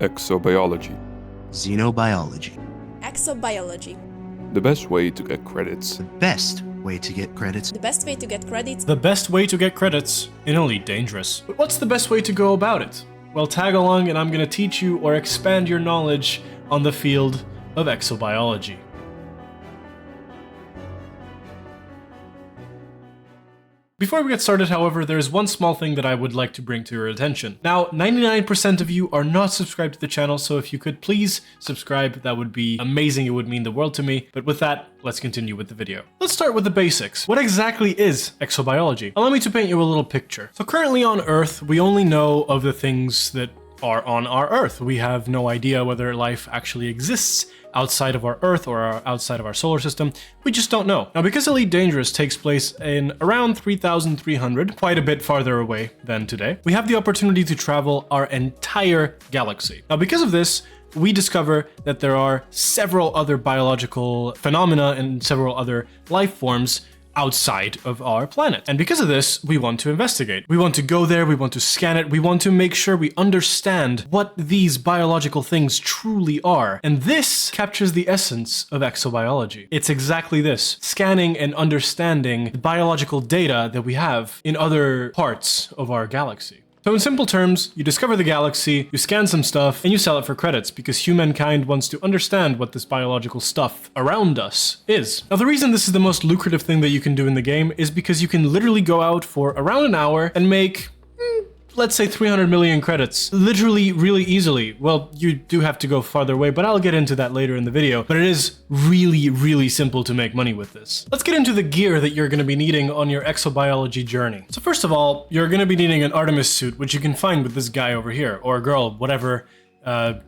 Exobiology. Xenobiology. Exobiology. The best way to get credits. The best way to get credits. The best way to get credits. The best way to get credits in Elite Dangerous. But what's the best way to go about it? Well, tag along and I'm going to teach you or expand your knowledge on the field of exobiology. Before we get started, however, there's one small thing that I would like to bring to your attention. Now, 99% of you are not subscribed to the channel, so if you could please subscribe, that would be amazing. It would mean the world to me. But with that, let's continue with the video. Let's start with the basics. What exactly is exobiology? Allow me to paint you a little picture. So currently on Earth, we only know of the things that are on our Earth. We have no idea whether life actually exists outside of our Earth or outside of our solar system. We just don't know. Now, because Elite Dangerous takes place in around 3,300, quite a bit farther away than today, we have the opportunity to travel our entire galaxy. Now, because of this, we discover that there are several other biological phenomena and several other life forms outside of our planet. And because of this, we want to investigate. We want to go there, we want to scan it, we want to make sure we understand what these biological things truly are. And this captures the essence of exobiology. It's exactly this, scanning and understanding the biological data that we have in other parts of our galaxy. So in simple terms, you discover the galaxy, you scan some stuff, and you sell it for credits because humankind wants to understand what this biological stuff around us is. Now, the reason this is the most lucrative thing that you can do in the game is because you can literally go out for around an hour and make let's say 300 million credits, literally really easily. Well, you do have to go farther away, but I'll get into that later in the video. But it is really simple to make money with this. Let's get into the gear that you're going to be needing on your exobiology journey. So first of all, you're going to be needing an Artemis suit, which you can find with this guy over here, or girl, whatever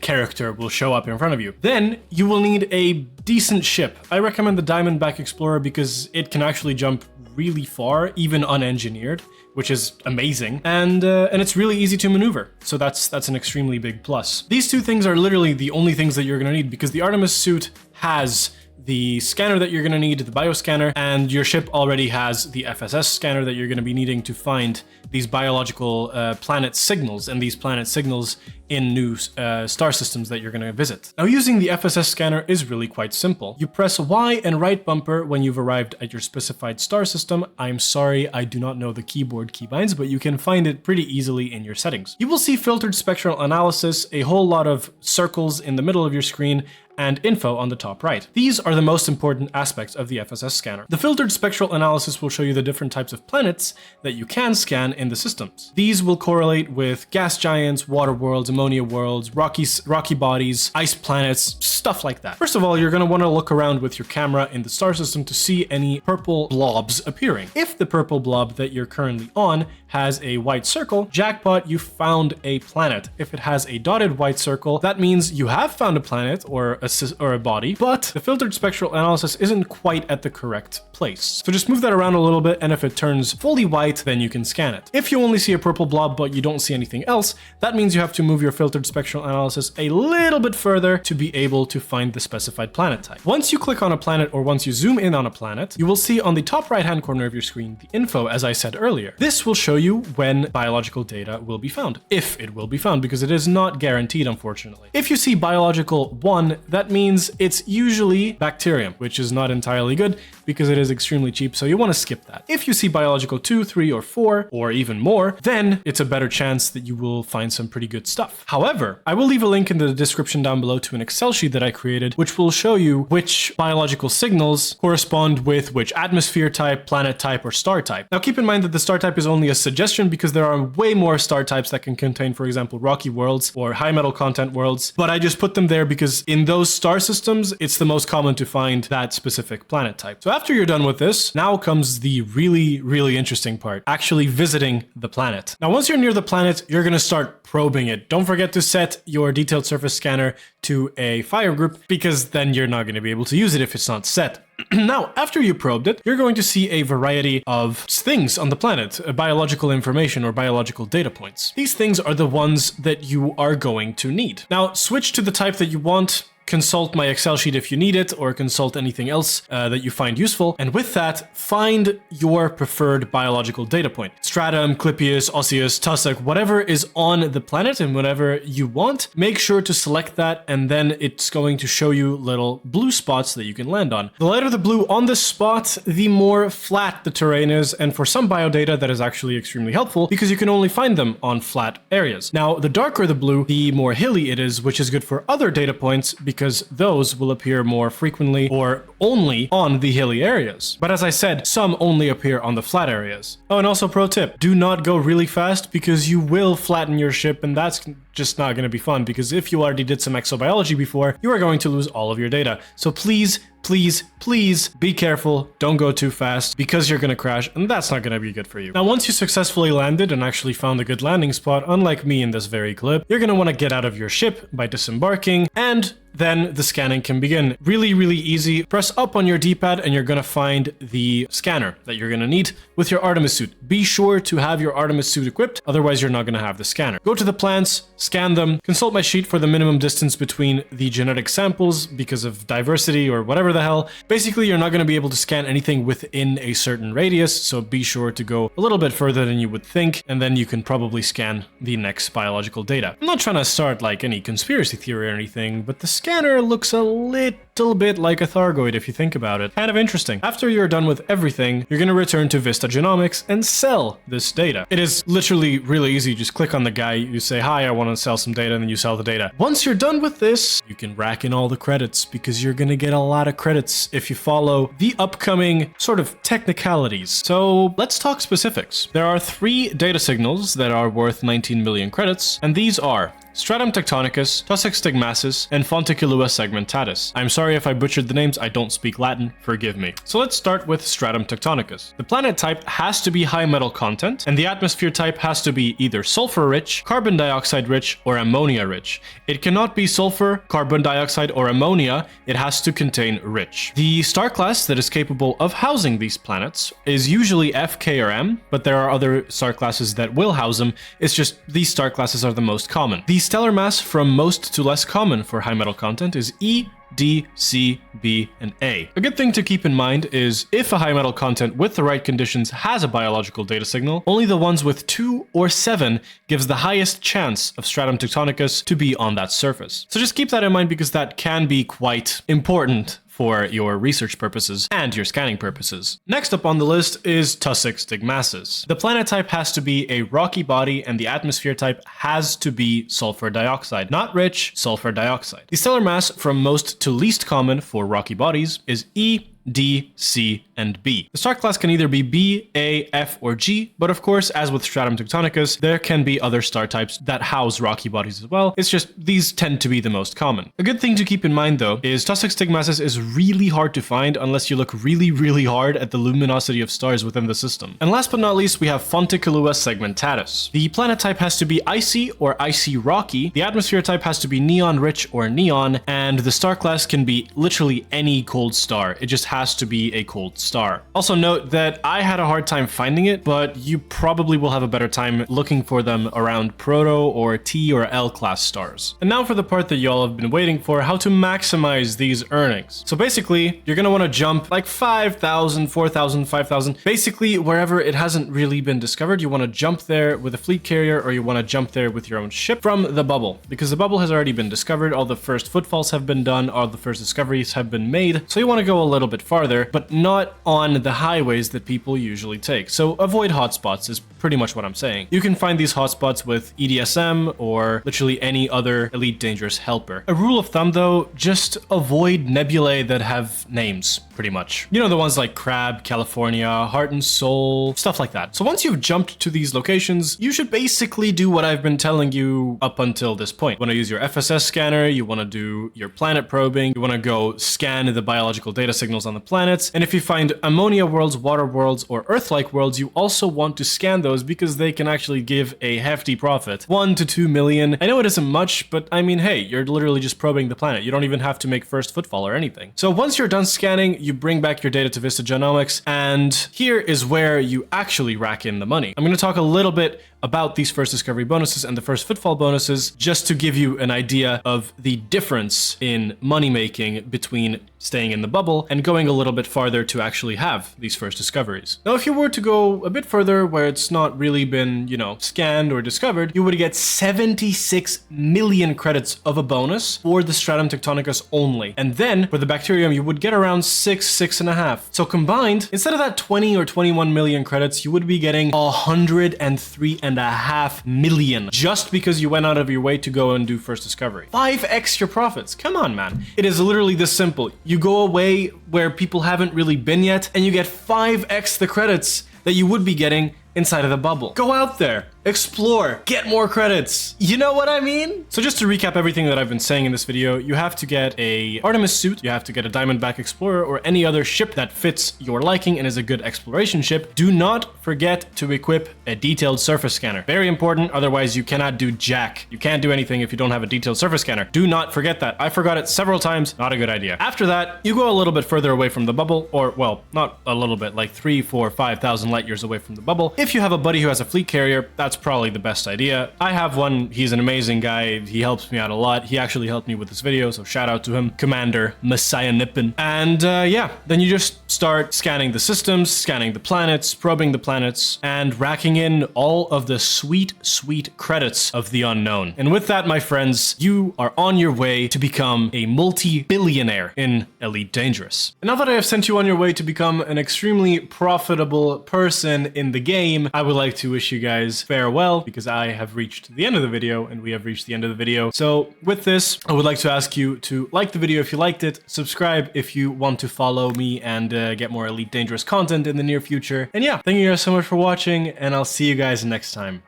character will show up in front of you. Then you will need a decent ship. I recommend the Diamondback Explorer because it can actually jump really far, even unengineered, which is amazing, and it's really easy to maneuver. So that's an extremely big plus. These two things are literally the only things that you're gonna need because the Artemis suit has the scanner that you're gonna need, the bioscanner, and your ship already has the FSS scanner that you're gonna be needing to find these biological planet signals and these planet signals in new star systems that you're going to visit. Now, using the FSS scanner is really quite simple. You press Y and right bumper when you've arrived at your specified star system. I'm sorry, I do not know the keyboard keybinds, but you can find it pretty easily in your settings. You will see filtered spectral analysis, a whole lot of circles in the middle of your screen, and info on the top right. These are the most important aspects of the FSS scanner. The filtered spectral analysis will show you the different types of planets that you can scan in the systems. These will correlate with gas giants, water worlds, ammonia worlds, rocky bodies, ice planets, stuff like that. First of all, you're going to want to look around with your camera in the star system to see any purple blobs appearing. If the purple blob that you're currently on has a white circle, jackpot, you found a planet. If it has a dotted white circle, that means you have found a planet or a body, but the filtered spectral analysis isn't quite at the correct place. So just move that around a little bit, and if it turns fully white, then you can scan it. If you only see a purple blob but you don't see anything else, that means you have to move your filtered spectral analysis a little bit further to be able to find the specified planet type. Once you click on a planet or once you zoom in on a planet, you will see on the top right hand corner of your screen the info, as I said earlier. This will show you when biological data will be found, if it will be found, because it is not guaranteed, unfortunately. If you see biological 1, that means it's usually bacterium, which is not entirely good because it is extremely cheap, so you want to skip that. If you see biological 2, 3, or 4, or even more, then it's a better chance that you will find some pretty good stuff. However, I will leave a link in the description down below to an Excel sheet that I created, which will show you which biological signals correspond with which atmosphere type, planet type, or star type. Now, keep in mind that the star type is only a suggestion because there are way more star types that can contain, for example, rocky worlds or high metal content worlds, but I just put them there because in those star systems, it's the most common to find that specific planet type. So after you're done with this, now comes the really interesting part, actually visiting the planet. Now, once you're near the planet, you're going to start probing it. Don't forget to set your detailed surface scanner to a fire group because then you're not going to be able to use it if it's not set. Now, after you probed it, you're going to see a variety of things on the planet, biological information or biological data points. These things are the ones that you are going to need. Now, switch to the type that you want. consult my Excel sheet if you need it, or consult anything else that you find useful. And with that, find your preferred biological data point. Stratum, Clypeus, Osseous, tussock, whatever is on the planet and whatever you want, make sure to select that, and then it's going to show you little blue spots that you can land on. The lighter the blue on this spot, the more flat the terrain is, and for some biodata that is actually extremely helpful because you can only find them on flat areas. Now, the darker the blue, the more hilly it is, which is good for other data points because those will appear more frequently or only on the hilly areas. But as I said, some only appear on the flat areas. Oh, and also pro tip, do not go really fast because you will flatten your ship, and that's just not going to be fun because if you already did some exobiology before, you are going to lose all of your data. So please, please, please be careful. Don't go too fast because you're going to crash, and that's not going to be good for you. Now, once you successfully landed and actually found a good landing spot, unlike me in this very clip, you're going to want to get out of your ship by disembarking, and then the scanning can begin. Really, really easy. Press up on your D-pad and you're going to find the scanner that you're going to need with your Artemis suit. Be sure to have your Artemis suit equipped, otherwise you're not going to have the scanner. Go to the plants, scan them, consult my sheet for the minimum distance between the genetic samples because of diversity or whatever the hell. Basically, you're not going to be able to scan anything within a certain radius, so be sure to go a little bit further than you would think, and then you can probably scan the next biological data. I'm not trying to start like any conspiracy theory or anything, but the scanner looks a little bit like a Thargoid if you think about it. Kind of interesting. After you're done with everything, you're going to return to Vista Genomics and sell this data. It is literally really easy. Just click on the guy, you say, hi, I want to sell some data, and then you sell the data. Once you're done with this, you can rack in all the credits because you're going to get a lot of credits if you follow the upcoming sort of technicalities. So let's talk specifics. There are 3 data signals that are worth 19 million credits, and these are Stratum tectonicus, Tussock stigmacis, and Fonticulua segmentatus. I'm sorry if I butchered the names, I don't speak Latin, forgive me. So let's start with Stratum tectonicus. The planet type has to be high metal content, and the atmosphere type has to be either sulfur-rich, carbon dioxide-rich, or ammonia-rich. It cannot be sulfur, carbon dioxide, or ammonia, it has to contain rich. The star class that is capable of housing these planets is usually F, K, or M, but there are other star classes that will house them, it's just these star classes are the most common. The stellar mass from most to less common for high metal content is E, D, C, B, and A. A good thing to keep in mind is if a high metal content with the right conditions has a biological data signal, only the ones with 2 or 7 gives the highest chance of Stratum tectonicus to be on that surface. So just keep that in mind because that can be quite important for your research purposes and your scanning purposes. Next up on the list is Tussock stigmacis. The planet type has to be a rocky body and the atmosphere type has to be sulfur dioxide, not rich sulfur dioxide. The stellar mass from most to least common for rocky bodies is E, D, C, and B. The star class can either be B, A, F, or G, but of course, as with Stratum tectonicus, there can be other star types that house rocky bodies as well. It's just these tend to be the most common. A good thing to keep in mind though is Tussock stigmacis is really hard to find unless you look really, really hard at the luminosity of stars within the system. And last but not least, we have Fonticulua segmentatus. The planet type has to be icy or icy rocky, the atmosphere type has to be neon rich or neon, and the star class can be literally any cold star. It just has to be a cold star. Also note that I had a hard time finding it, but you probably will have a better time looking for them around Proto or T or L class stars. And now for the part that y'all have been waiting for, how to maximize these earnings. So basically, you're gonna want to jump like 5,000, 4,000, 5,000, basically wherever it hasn't really been discovered. You want to jump there with a fleet carrier, or you want to jump there with your own ship from the bubble, because the bubble has already been discovered, all the first footfalls have been done, all the first discoveries have been made, so you want to go a little bit farther, but not on the highways that people usually take. So avoid hotspots is pretty much what I'm saying. You can find these hotspots with EDSM or literally any other Elite Dangerous helper. A rule of thumb though, just avoid nebulae that have names, pretty much. You know, the ones like Crab, California, Heart and Soul, stuff like that. So once you've jumped to these locations, you should basically do what I've been telling you up until this point. You want to use your FSS scanner, you want to do your planet probing, you want to go scan the biological data signals on the planets, and if you find ammonia worlds, water worlds, or Earth-like worlds, you also want to scan those because they can actually give a hefty profit. 1 to 2 million. I know it isn't much, but I mean, hey, you're literally just probing the planet. You don't even have to make first footfall or anything. So once you're done scanning, you bring back your data to Vista Genomics, and here is where you actually rack in the money. I'm going to talk a little bit about these first discovery bonuses and the first footfall bonuses, just to give you an idea of the difference in money making between staying in the bubble and going a little bit farther to actually have these first discoveries. Now, if you were to go a bit further where it's not really been, scanned or discovered, you would get 76 million credits of a bonus for the stratum tectonicus only. And then for the bacterium, you would get around 6.5. So combined, instead of that 20 or 21 million credits, you would be getting 103.5 million just because you went out of your way to go and do first discovery. 5x your profits. Come on, man. It is literally this simple. You go away where people haven't really been yet, and you get 5x the credits that you would be getting inside of the bubble. Go out there, explore, get more credits. You know what I mean? So just to recap everything that I've been saying in this video, you have to get a Artemis suit, you have to get a Diamondback Explorer or any other ship that fits your liking and is a good exploration ship. Do not forget to equip a detailed surface scanner. Very important, otherwise you cannot do jack. You can't do anything if you don't have a detailed surface scanner. Do not forget that. I forgot it several times, not a good idea. After that, you go a little bit further away from the bubble, or well, not a little bit, like 3, 4, 5,000 light years away from the bubble. If you have a buddy who has a fleet carrier, that's probably the best idea. I have one. He's an amazing guy. He helps me out a lot. He actually helped me with this video, so shout out to him, Commander Messiah Nippon. And yeah, then you just start scanning the systems, scanning the planets, probing the planets, and racking in all of the sweet, sweet credits of the unknown. And with that, my friends, you are on your way to become a multi-billionaire in Elite Dangerous. And now that I have sent you on your way to become an extremely profitable person in the game, I would like to wish you guys farewell because I have reached the end of the video and we have reached the end of the video. So with this, I would like to ask you to like the video if you liked it, subscribe if you want to follow me and get more Elite Dangerous content in the near future. And yeah, thank you guys so much for watching and I'll see you guys next time.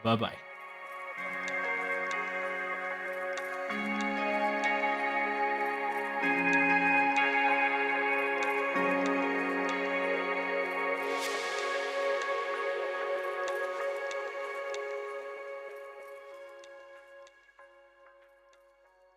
Bye-bye.